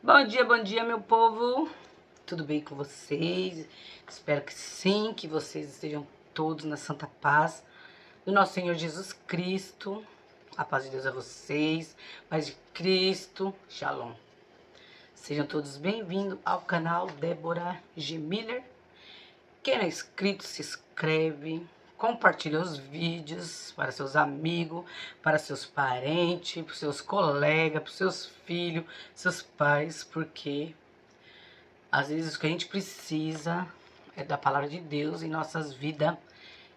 Bom dia, meu povo. Tudo bem com vocês? Espero que sim, que vocês estejam todos na santa paz do nosso Senhor Jesus Cristo. A paz de Deus a vocês, paz de Cristo, Shalom. Sejam todos bem-vindos ao canal Débora G. Miller. Quem não é inscrito, se inscreve, compartilha os vídeos para seus amigos, para seus parentes, para seus colegas, para seus filhos, seus pais, porque às vezes o que a gente precisa é da palavra de Deus em nossas vidas.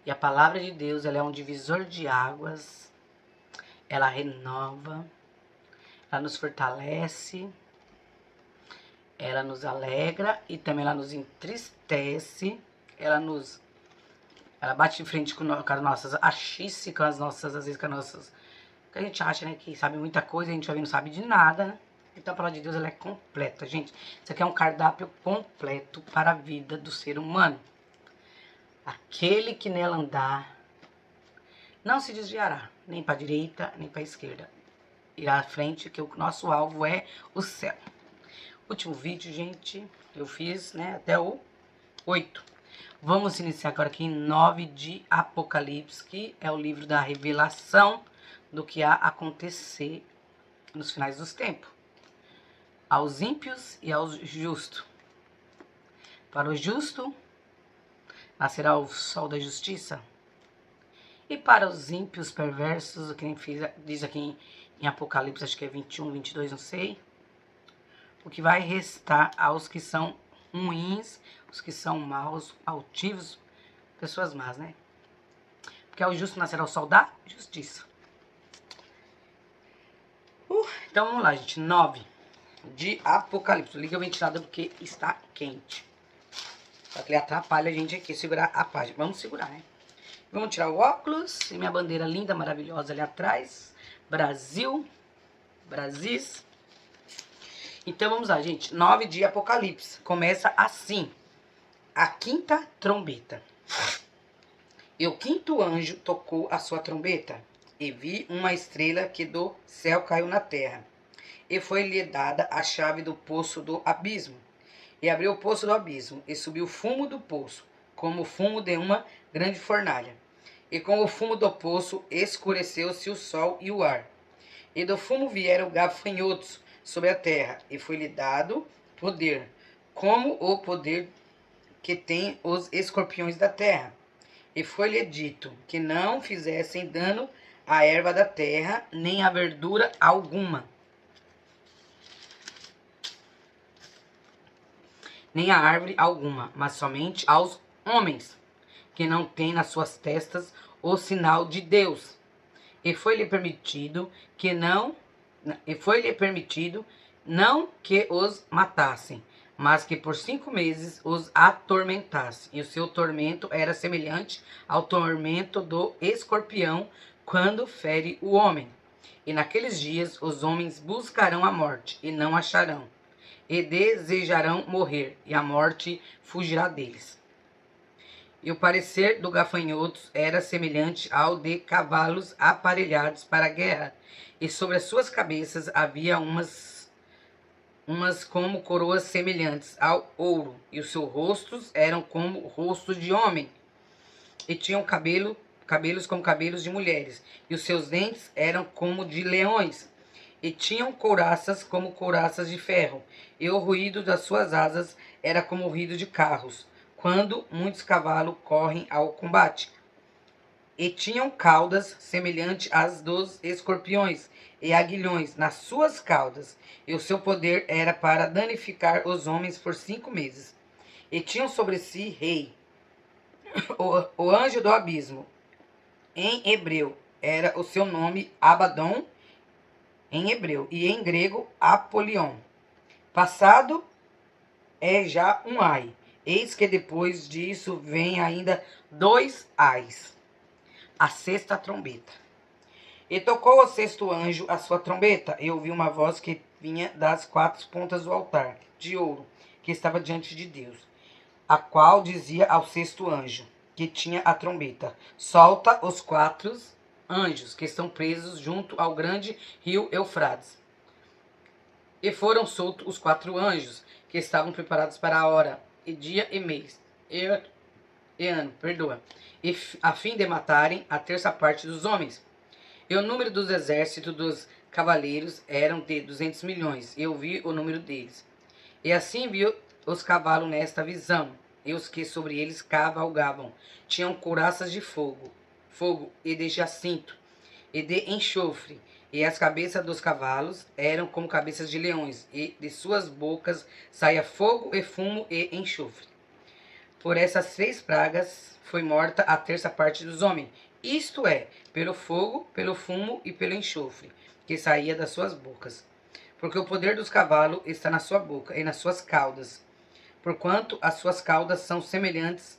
E a palavra de Deus, ela é um divisor de águas, ela renova, ela nos fortalece, ela nos alegra e também ela nos entristece, ela bate de frente com as nossas achices, com as nossas, às vezes com as nossas, que a gente acha, né, que sabe muita coisa, a gente vai ver, não sabe de nada, né? Então a palavra de Deus, ela é completa, gente. Isso aqui é um cardápio completo para a vida do ser humano. Aquele que nela andar não se desviará, nem para a direita, nem para a esquerda. Irá à frente, que o nosso alvo é o céu. Último vídeo, gente, eu fiz, né, até o 8. Vamos iniciar agora aqui em 9 de Apocalipse, que é o livro da revelação do que há a acontecer nos finais dos tempos. Aos ímpios e aos justos. Para o justo nascerá o sol da justiça. E para os ímpios perversos, o que diz aqui em Apocalipse, acho que é 21, 22, não sei. O que vai restar aos que são ruins, os que são maus, altivos, pessoas más, né? Porque ao justo nascerá o sol da justiça. Então vamos lá, gente. 9 de Apocalipse. Liga o ventilador porque está quente. Só que ele atrapalha a gente aqui, segurar a página. Vamos segurar, né? Vamos tirar o óculos. E minha bandeira linda, maravilhosa ali atrás. Brasil. Brasis. Então vamos lá, gente. 9 de Apocalipse. Começa assim. A quinta trombeta. E o quinto anjo tocou a sua trombeta. E vi uma estrela que do céu caiu na terra. E foi-lhe dada a chave do poço do abismo. E abriu o poço do abismo, e subiu o fumo do poço, como o fumo de uma grande fornalha. E com o fumo do poço escureceu-se o sol e o ar. E do fumo vieram gafanhotos sobre a terra, e foi-lhe dado poder, como o poder que tem os escorpiões da terra. E foi-lhe dito que não fizessem dano à erva da terra, nem à verdura alguma, nem a árvore alguma, mas somente aos homens, que não têm nas suas testas o sinal de Deus. E foi-lhe permitido não que os matassem, mas que por 5 meses os atormentasse. E o seu tormento era semelhante ao tormento do escorpião quando fere o homem. E naqueles dias os homens buscarão a morte e não acharão, e desejarão morrer, e a morte fugirá deles. E o parecer do gafanhotos era semelhante ao de cavalos aparelhados para a guerra, e sobre as suas cabeças havia umas como coroas semelhantes ao ouro, e os seus rostos eram como rostos de homem, e tinham cabelos como cabelos de mulheres, e os seus dentes eram como de leões, e tinham couraças como couraças de ferro, e o ruído das suas asas era como o ruído de carros, quando muitos cavalos correm ao combate. E tinham caudas semelhantes às dos escorpiões e aguilhões nas suas caudas, e o seu poder era para danificar os homens por 5 meses. E tinham sobre si rei, o anjo do abismo. Em hebreu era o seu nome Abaddon, em hebreu, e em grego Apolion. Passado é já um ai. Eis que depois disso vem ainda 2 ais. A sexta trombeta. E tocou o sexto anjo a sua trombeta, e ouvi uma voz que vinha das 4 pontas do altar de ouro, que estava diante de Deus, a qual dizia ao sexto anjo, que tinha a trombeta: solta os 4 anjos que estão presos junto ao grande rio Eufrates. E foram soltos os 4 anjos, que estavam preparados para a hora, e dia e mês, e ano, perdoa, a fim de matarem a terça parte dos homens. E o número dos exércitos dos cavaleiros eram de 200 milhões, e eu vi o número deles. E assim viu os cavalos nesta visão, e os que sobre eles cavalgavam tinham couraças de fogo e de jacinto, e de enxofre, e as cabeças dos cavalos eram como cabeças de leões, e de suas bocas saía fogo e fumo e enxofre. Por essas 3 pragas foi morta a terça parte dos homens, isto é, pelo fogo, pelo fumo e pelo enxofre, que saía das suas bocas. Porque o poder dos cavalos está na sua boca e nas suas caudas, porquanto as suas caudas são semelhantes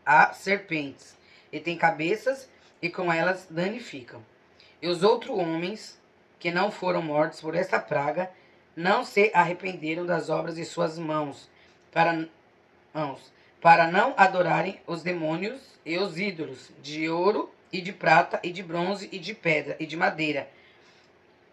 a serpentes, e têm cabeças, e com elas danificam. E os outros homens, que não foram mortos por esta praga, não se arrependeram das obras de suas mãos, para não adorarem os demônios e os ídolos, de ouro e de prata e de bronze e de pedra e de madeira,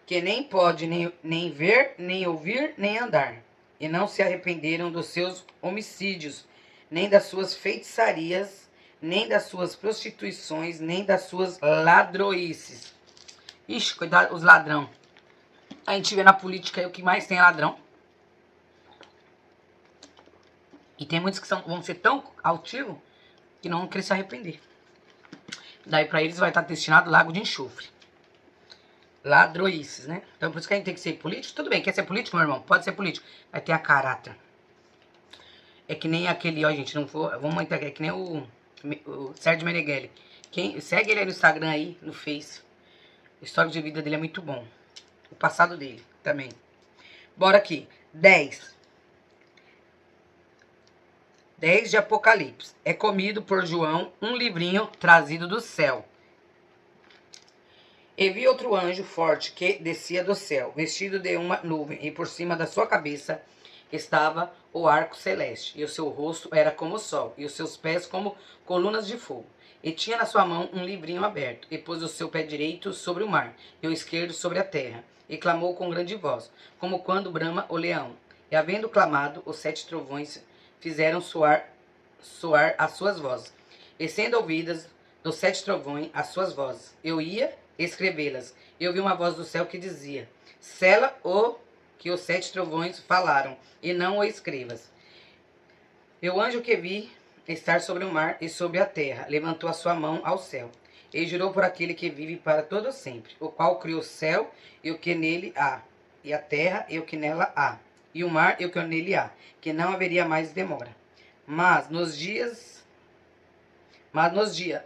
que nem pode nem ver, nem ouvir, nem andar. E não se arrependeram dos seus homicídios, nem das suas feitiçarias, nem das suas prostituições, nem das suas ladroices. Ixi, cuidado, os ladrão. A gente vê na política aí o que mais tem é ladrão. E tem muitos que vão ser tão altivos que não vão querer se arrepender. Daí pra eles vai estar destinado lago de enxofre. Ladroices, né? Então por isso que a gente tem que ser político. Tudo bem, quer ser político, meu irmão? Pode ser político. Vai ter a caráter. É que nem aquele, ó, gente, não for. Vamos entrar aqui, é que nem o Sérgio Meneghelli. Segue ele aí no Instagram aí, no Face. O histórico de vida dele é muito bom. O passado dele também. Bora aqui. 10 de Apocalipse. É comido por João um livrinho trazido do céu. E vi outro anjo forte que descia do céu, vestido de uma nuvem, e por cima da sua cabeça estava o arco celeste, e o seu rosto era como o sol, e os seus pés como colunas de fogo. E tinha na sua mão um livrinho aberto, e pôs o seu pé direito sobre o mar, e o esquerdo sobre a terra, e clamou com grande voz, como quando brama o leão. E havendo clamado, os 7 trovões fizeram soar as suas vozes. E sendo ouvidas dos 7 trovões as suas vozes, eu ia escrevê-las. Eu vi uma voz do céu que dizia: sela o que os 7 trovões falaram, e não o escrevas. E o anjo que vi estar sobre o mar e sobre a terra levantou a sua mão ao céu, e jurou por aquele que vive para todo sempre, o qual criou o céu e o que nele há, e a terra e o que nela há, e o mar e o que nele há, que não haveria mais demora. Mas nos dias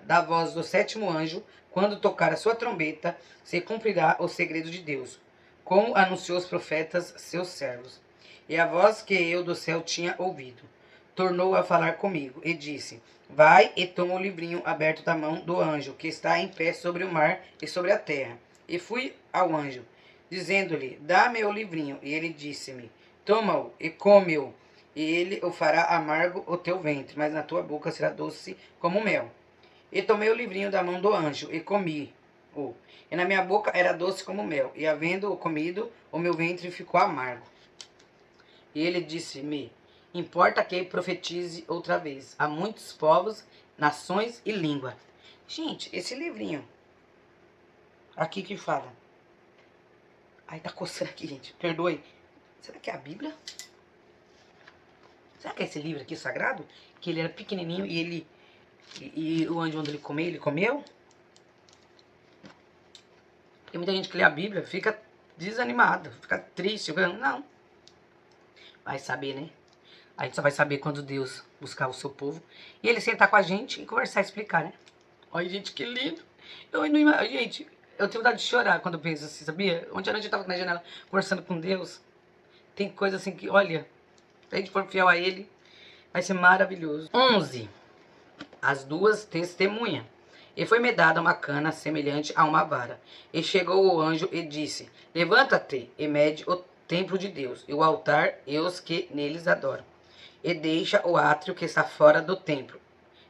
da voz do 7º anjo, quando tocar a sua trombeta, se cumprirá o segredo de Deus, como anunciou os profetas, seus servos. E a voz que eu do céu tinha ouvido, tornou a falar comigo, e disse: vai e toma o livrinho aberto da mão do anjo, que está em pé sobre o mar e sobre a terra. E fui ao anjo, dizendo-lhe: dá-me o livrinho. E ele disse-me: toma-o e come-o, e ele o fará amargo o teu ventre, mas na tua boca será doce como mel. E tomei o livrinho da mão do anjo, e comi-o. E na minha boca era doce como mel, e havendo-o comido, o meu ventre ficou amargo. E ele disse-me: importa que profetize outra vez a muitos povos, nações e língua. Gente, esse livrinho aqui que fala. Ai, tá coçando aqui, gente. Perdoe. Será que é a Bíblia? Será que é esse livro aqui sagrado? Que ele era pequenininho e ele... E o anjo onde ele comeu? Tem muita gente que lê a Bíblia, fica desanimada, fica triste. Não. Vai saber, né? A gente só vai saber quando Deus buscar o seu povo. E ele sentar com a gente e conversar e explicar, né? Olha, gente, que lindo. Gente, eu tenho vontade de chorar quando eu penso assim, sabia? Ontem à noite eu tava na janela conversando com Deus. Tem coisa assim que, olha, se a gente for fiel a ele, vai ser maravilhoso. 11. As 2 testemunhas. E foi-me dada uma cana semelhante a uma vara. E chegou o anjo e disse: levanta-te e mede o templo de Deus, e o altar e os que neles adoram. E deixa o átrio que está fora do templo,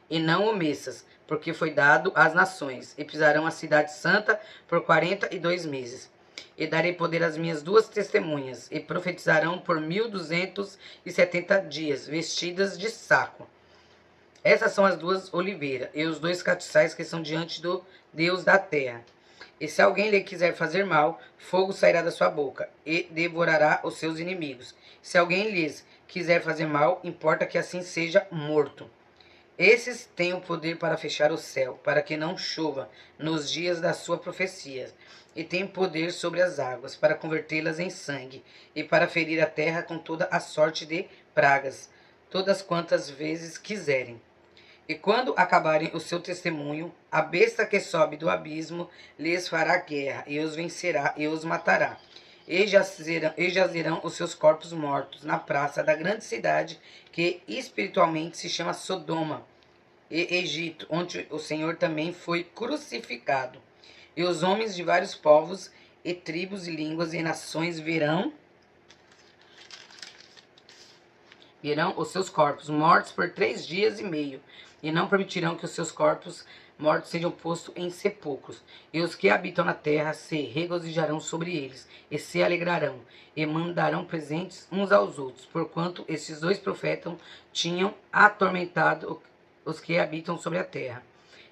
e não o meças, porque foi dado às nações, e pisarão a cidade santa por 42 meses. E darei poder às minhas 2 testemunhas, e profetizarão por 1270 dias, vestidas de saco. Essas são as 2 oliveiras, e os 2 castiçais que são diante do Deus da terra. E se alguém lhe quiser fazer mal, fogo sairá da sua boca, e devorará os seus inimigos. Se alguém lhes quiser fazer mal, importa que assim seja morto. Esses têm o poder para fechar o céu, para que não chova nos dias da sua profecia, e têm poder sobre as águas, para convertê-las em sangue, e para ferir a terra com toda a sorte de pragas, todas quantas vezes quiserem. E quando acabarem o seu testemunho, a besta que sobe do abismo lhes fará guerra, e os vencerá, e os matará. E jazerão os seus corpos mortos na praça da grande cidade, que espiritualmente se chama Sodoma e Egito, onde o Senhor também foi crucificado. E os homens de vários povos, e tribos, e línguas, e nações verão os seus corpos mortos por 3 dias e meio, e não permitirão que os seus corpos mortos sejam postos em sepulcros. E os que habitam na terra se regozijarão sobre eles, e se alegrarão, e mandarão presentes uns aos outros, porquanto esses 2 profetas tinham atormentado os que habitam sobre a terra.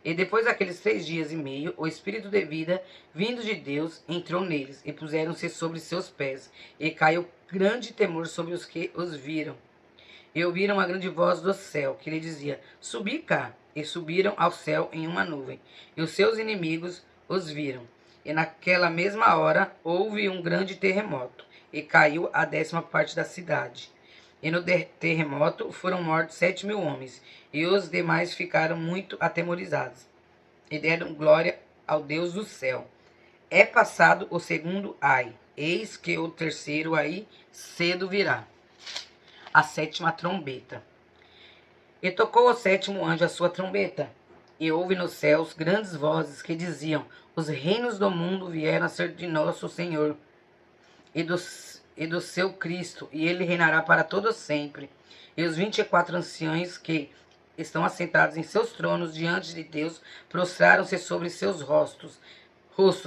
E depois daqueles 3 dias e meio, o Espírito de vida, vindo de Deus, entrou neles, e puseram-se sobre seus pés, e caiu grande temor sobre os que os viram. E ouviram uma grande voz do céu, que lhe dizia: subi cá. E subiram ao céu em uma nuvem. E os seus inimigos os viram. E naquela mesma hora houve um grande terremoto, e caiu a 10ª parte da cidade. E no terremoto foram mortos 7.000 homens, e os demais ficaram muito atemorizados, e deram glória ao Deus do céu. É passado o segundo ai, eis que o terceiro ai cedo virá. A 7ª trombeta. E tocou o 7º anjo a sua trombeta, e houve nos céus grandes vozes que diziam: os reinos do mundo vieram a ser de nosso Senhor e do seu Cristo, e ele reinará para todo sempre. E os 24 anciãos que estão assentados em seus tronos diante de Deus prostraram-se sobre seus rostos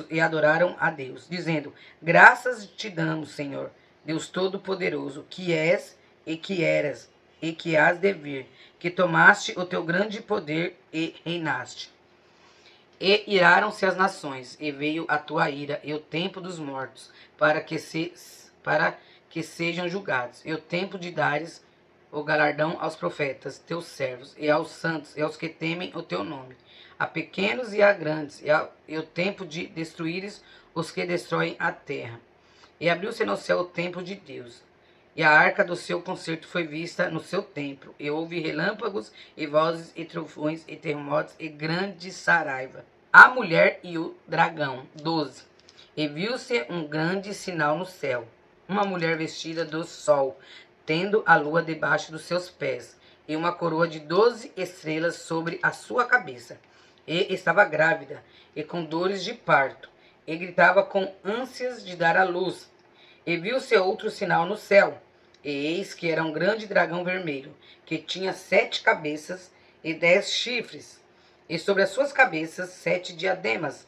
e adoraram a Deus, dizendo: graças te damos, Senhor, Deus Todo-Poderoso, que és e que eras, e que hás de vir, que tomaste o teu grande poder e reinaste. E iraram-se as nações, e veio a tua ira, e o tempo dos mortos, para que sejam julgados, e o tempo de dares o galardão aos profetas, teus servos, e aos santos, e aos que temem o teu nome, a pequenos e a grandes, e o tempo de destruíres os que destroem a terra. E abriu-se no céu o templo de Deus, e a arca do seu concerto foi vista no seu templo, e houve relâmpagos, e vozes, e trovões, e terremotos, e grande saraiva. A mulher e o dragão. 12. E viu-se um grande sinal no céu, uma mulher vestida do sol, tendo a lua debaixo dos seus pés, e uma coroa de 12 estrelas sobre a sua cabeça. E estava grávida, e com dores de parto, e gritava com ânsias de dar à luz. E viu-se outro sinal no céu, e eis que era um grande dragão vermelho, que tinha 7 cabeças e 10 chifres, e sobre as suas cabeças 7 diademas.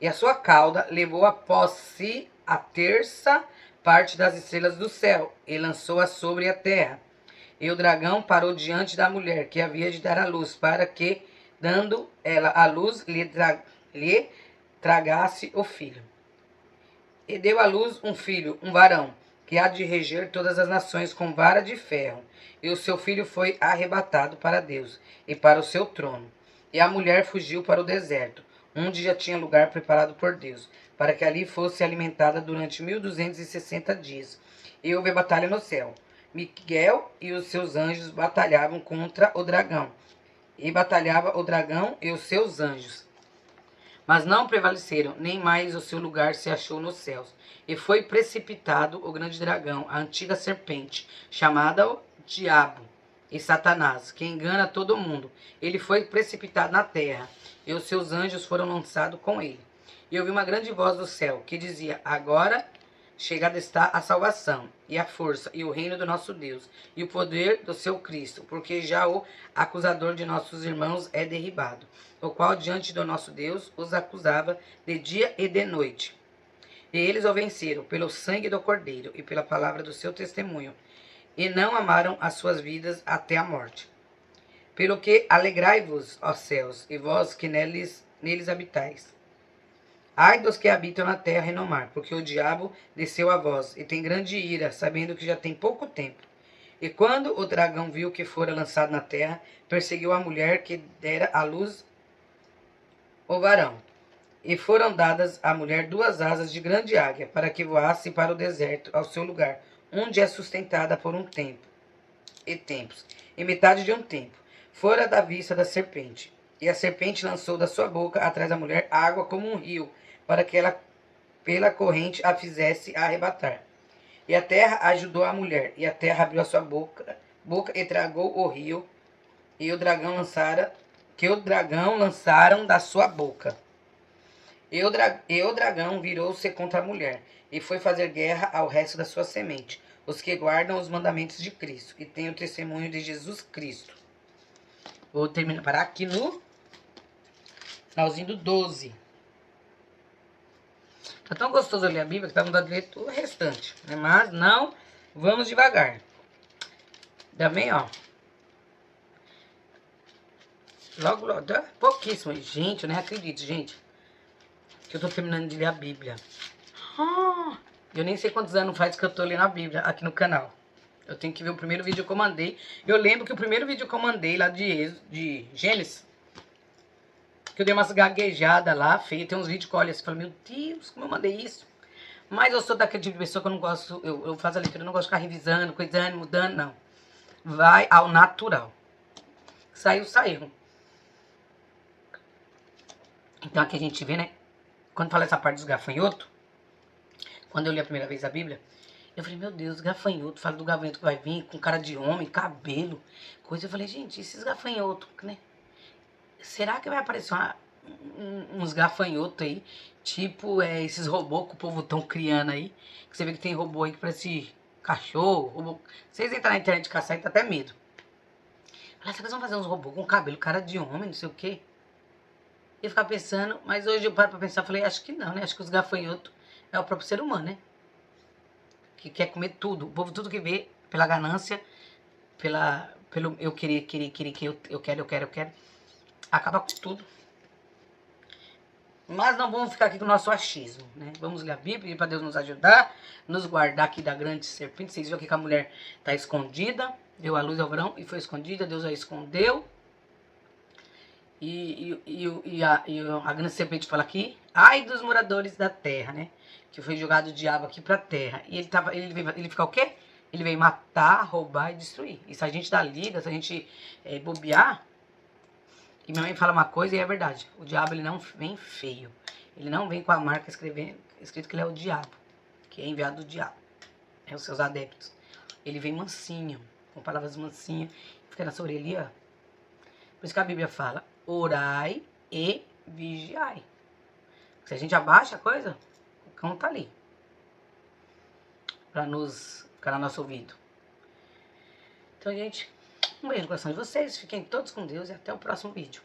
E a sua cauda levou após si a 1/3 das estrelas do céu, e lançou-a sobre a terra. E o dragão parou diante da mulher que havia de dar à luz, para que, dando ela à luz, lhe tragasse o filho. E deu à luz um filho, um varão, que há de reger todas as nações com vara de ferro. E o seu filho foi arrebatado para Deus e para o seu trono. E a mulher fugiu para o deserto, onde já tinha lugar preparado por Deus, para que ali fosse alimentada durante 1260 dias. E houve batalha no céu. Miguel e os seus anjos batalhavam contra o dragão. E batalhava o dragão e os seus anjos. Mas não prevaleceram, nem mais o seu lugar se achou nos céus. E foi precipitado o grande dragão, a antiga serpente, chamada o Diabo e Satanás, que engana todo mundo. Ele foi precipitado na terra, e os seus anjos foram lançados com ele. E ouvi uma grande voz do céu, que dizia: agora chegada está a salvação, e a força, e o reino do nosso Deus, e o poder do seu Cristo, porque já o acusador de nossos irmãos é derribado, o qual diante do nosso Deus os acusava de dia e de noite. E eles o venceram pelo sangue do Cordeiro e pela palavra do seu testemunho, e não amaram as suas vidas até a morte. Pelo que alegrai-vos, ó céus, e vós que neles habitais. Ai dos que habitam na terra e no mar, porque o diabo desceu a vós, e tem grande ira, sabendo que já tem pouco tempo. E quando o dragão viu que fora lançado na terra, perseguiu a mulher que dera à luz o varão. E foram dadas à mulher 2 asas de grande águia, para que voasse para o deserto, ao seu lugar, onde é sustentada por um tempo e tempos, e metade de um tempo, fora da vista da serpente. E a serpente lançou da sua boca atrás da mulher água como um rio, para que ela pela corrente a fizesse arrebatar. E a terra ajudou a mulher, e a terra abriu a sua boca e tragou o rio, e o dragão lançaram da sua boca. E o dragão virou-se contra a mulher, e foi fazer guerra ao resto da sua semente, os que guardam os mandamentos de Cristo, e têm o testemunho de Jesus Cristo. Vou parar aqui no finalzinho do 12. Tá tão gostoso ler a Bíblia que tá vontade de ler o restante, né? Mas não, vamos devagar. Também, ó. Logo, dá pouquíssimo. Gente, eu nem acredito, gente, que eu tô terminando de ler a Bíblia. Eu nem sei quantos anos faz que eu tô lendo a Bíblia aqui no canal. Eu tenho que ver o primeiro vídeo que eu mandei. Eu lembro que o primeiro vídeo que eu mandei lá de Gênesis, que eu dei umas gaguejadas lá, feia. Tem uns vídeos que eu olho assim e falo, meu Deus, como eu mandei isso? Mas eu sou daquele tipo de pessoa que eu não gosto, eu faço a leitura, eu não gosto de ficar revisando, coisando, mudando, não. Vai ao natural. Saiu, saiu. Então aqui a gente vê, né? Quando fala essa parte dos gafanhotos, quando eu li a primeira vez a Bíblia, eu falei, meu Deus, gafanhoto, fala do gafanhoto que vai vir com cara de homem, cabelo, coisa. Eu falei, gente, esses gafanhotos, né? Será que vai aparecer uns gafanhotos aí, tipo esses robôs que o povo estão criando aí? Que você vê que tem robô aí que parece cachorro, robô. Vocês entrarem na internet de caçar e tá até medo. Falei, será que eles vão fazer uns robôs com cabelo, cara de homem, não sei o quê? Eu ficava pensando, mas hoje eu paro pra pensar, falei, acho que não, né? Acho que os gafanhotos é o próprio ser humano, né? Que quer comer tudo. O povo tudo que vê, pela ganância, pelo eu querer, que eu quero, acaba com tudo. Mas não vamos ficar aqui com o nosso achismo, né? Vamos ler a Bíblia para Deus nos ajudar, nos guardar aqui da grande serpente. Vocês viram aqui que a mulher está escondida, deu a luz ao varão e foi escondida, Deus a escondeu. E a grande serpente fala aqui, ai dos moradores da terra, né? Que foi jogado o diabo aqui pra terra. E ele fica o quê? Ele veio matar, roubar e destruir. E se a gente dá liga, se a gente bobear, e minha mãe fala uma coisa e é verdade. O diabo, ele não vem feio. Ele não vem com a marca escrito que ele é o diabo, que é enviado do diabo. É os seus adeptos. Ele vem mansinho, com palavras mansinhas, fica na sua orelha. Por isso que a Bíblia fala, orai e vigiai. Se a gente abaixa a coisa, o cão tá ali. Pra nos ficar no nosso ouvido. Então, gente, um beijo no coração de vocês. Fiquem todos com Deus e até o próximo vídeo.